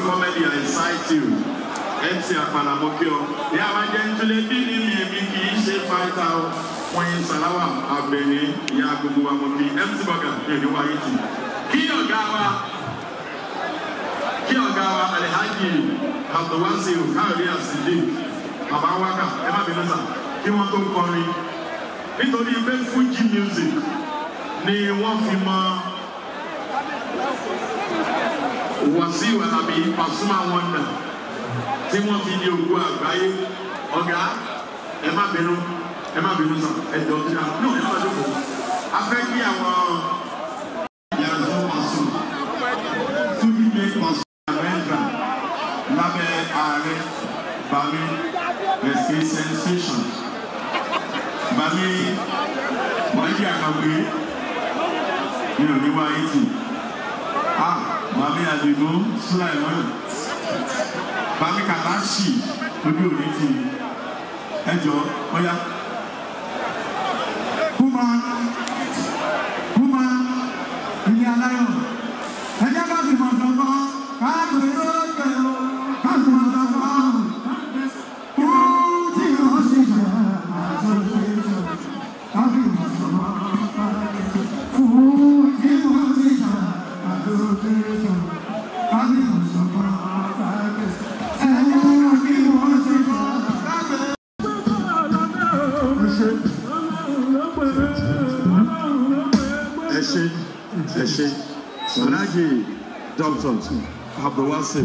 comedy, I cite you. MC Apanamokio. Yeah, I get to the BDM, fight out. When Salawa, Abeni, Yakubu Amoki, MC Baga, Yuwaiti. Kiogawa, Alhaji, Abdawasi, Karia Sidik, Abawaka, Emma Binosa, Kiwato Kori. It's only Fuji music. Ni Wafima. Wasiwa Abi Pasuma'S wonder. Timon video go àgbáyé. Ọ̀gá ẹ má bínú sọ ẹjọ́ tí a no ẹ má dúró. A fẹ́ kí àwọn yàrá Pasu tó bí lé Pasu Amẹ́ríkà lábẹ́ ààrẹ Bami Rescue Sensation. Bami wọ́n yí àgbàgbé ní òníwá 80. Mami Adigo, Sulaiman, Mami Kalashi, ojú òní ti ẹjọ́ ọ̀yá. Kuma, ilé aláyọ̀, ẹjẹ́ bá fi mọ̀ sọ́kọ́, káàkiri ó kẹ̀lọ́, káàkiri mọ̀ sọ́kọ́, kú tí ó sì jẹ́ àtúnṣe, káàkiri mọ̀ sọ́kọ́, kú tí ó sì jẹ́ àtúnṣe. Alhaji Johnson Abdulwasi